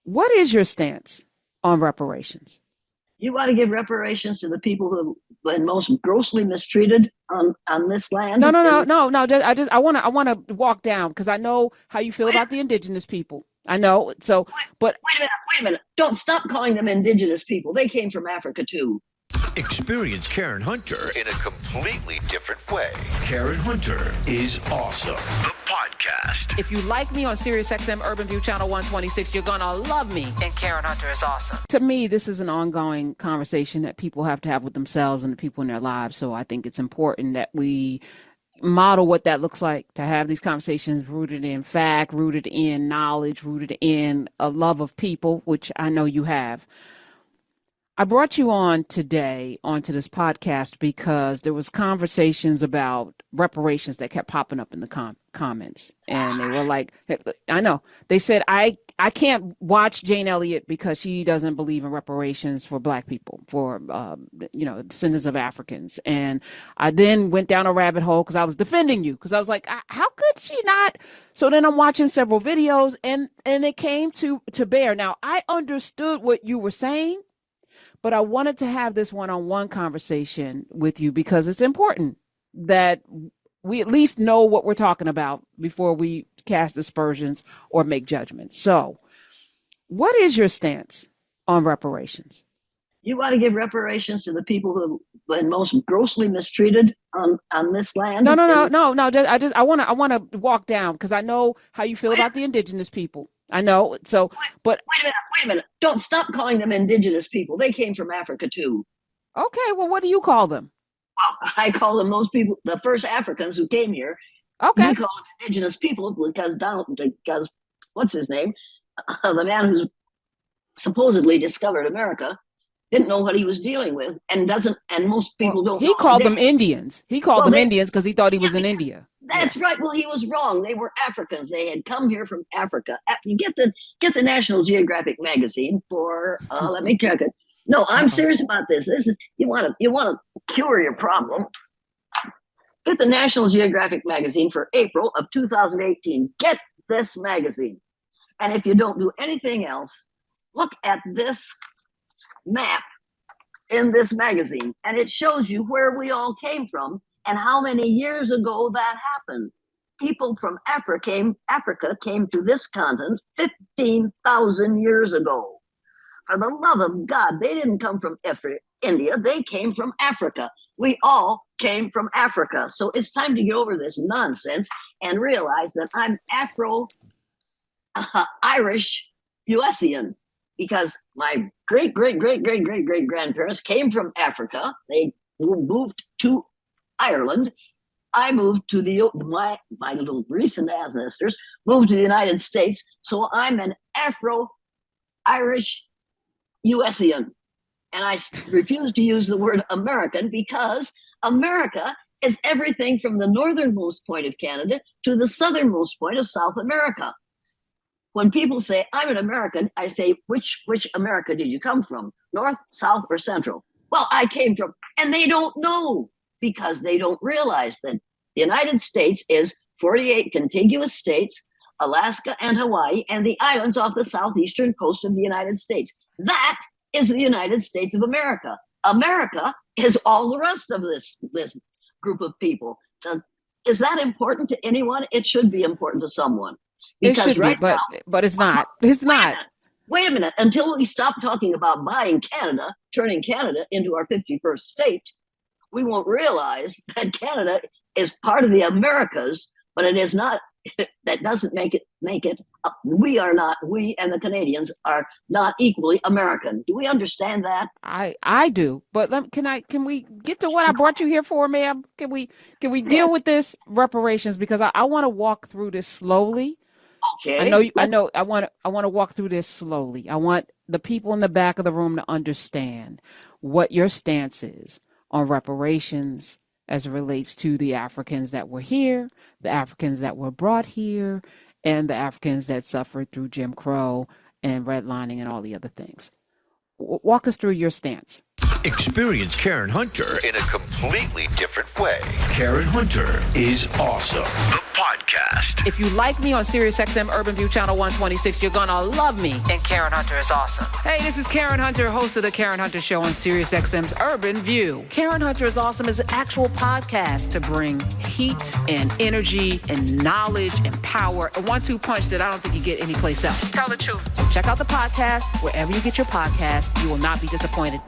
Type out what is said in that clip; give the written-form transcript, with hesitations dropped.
What is your stance on reparations? You want to give reparations to the people who have been most grossly mistreated on this land. No, no, no, no, no. I want to walk down because I know how you feel Wait, about the indigenous people. I know. So, but wait a minute. Wait a minute. Don't stop calling them indigenous people. They came from Africa too. Experience Karen Hunter in a completely different way. Karen Hunter is awesome. The podcast. if you like me on SiriusXM Urban View Channel 126, you're gonna love me. And Karen Hunter is awesome. To me, this is an ongoing conversation that people have to have with themselves and the people in their lives. So I think it's important that we model what that looks like, to have these conversations rooted in fact, rooted in knowledge, rooted in a love of people, which I know you have. I brought you on today onto this podcast because there was conversations about reparations that kept popping up in the comments, and they were like, I know they said I can't watch Jane Elliott because she doesn't believe in reparations for Black people, for descendants of Africans. And I then went down a rabbit hole because I was defending you, because I was like, how could she not? So then I'm watching several videos, and it came to bear. Now I understood what you were saying, but I wanted to have this one-on-one conversation with you because it's important that we at least know what we're talking about before we cast aspersions or make judgments. So what is your stance on reparations? You want to give reparations to the people who have been most grossly mistreated on this land. No. I want to walk down because I know how you feel about the indigenous people. I know. So, but wait a minute. Don't stop calling them indigenous people. They came from Africa too. Okay. Well, what do you call them? Well, I call them those people, the first Africans who came here. Okay. We call them indigenous people because what's his name? The man who supposedly discovered America didn't know what he was dealing with, and most people don't. He called them Indians. He called them Indians because he thought he was in India. That's right. Well, he was wrong. They were Africans. They had come here from Africa. You get the National Geographic magazine for. Let me check it. No, I'm serious about this. This is you want to cure your problem. Get the National Geographic magazine for April of 2018. Get this magazine, and if you don't do anything else, look at this map in this magazine, and it shows you where we all came from and how many years ago that happened. People from Africa came to this continent 15,000 years ago. For the love of God, they didn't come from India, they came from Africa. We all came from Africa. So it's time to get over this nonsense and realize that I'm Afro-Irish USian, because my great grandparents came from Africa. They moved to Ireland. I moved to my little recent ancestors moved to the United States. So I'm an Afro-Irish USian. And I refuse to use the word American because America is everything from the northernmost point of Canada to the southernmost point of South America. When people say, I'm an American, I say, which America did you come from? North, South, or Central? Well, I came from, and they don't know because they don't realize that the United States is 48 contiguous states, Alaska and Hawaii, and the islands off the southeastern coast of the United States. That is the United States of America. America is all the rest of this group of people. Is that important to anyone? It should be important to someone. Because it should be, but it's not. It's not. Wait a minute. Until we stop talking about buying Canada, turning Canada into our 51st state, we won't realize that Canada is part of the Americas, but it is not. That doesn't make it. We are not. We and the Canadians are not equally American. Do we understand that? I do. But can we get to what I brought you here for, ma'am? Can we deal with this reparations, because I want to walk through this slowly. Okay. I know. I want to walk through this slowly. I want the people in the back of the room to understand what your stance is on reparations as it relates to the Africans that were here, the Africans that were brought here, and the Africans that suffered through Jim Crow and redlining and all the other things. Walk us through your stance. Experience Karen Hunter in a completely different way. Karen Hunter is awesome. The podcast. If you like me on SiriusXM Urban View Channel 126, you're gonna love me. And Karen Hunter is awesome. Hey, this is Karen Hunter, host of the Karen Hunter Show on SiriusXM's Urban View. Karen Hunter is Awesome is an actual podcast to bring heat and energy and knowledge and power, a 1-2 punch that I don't think you get anyplace else. Tell the truth. Check out the podcast wherever you get your podcast. You will not be disappointed.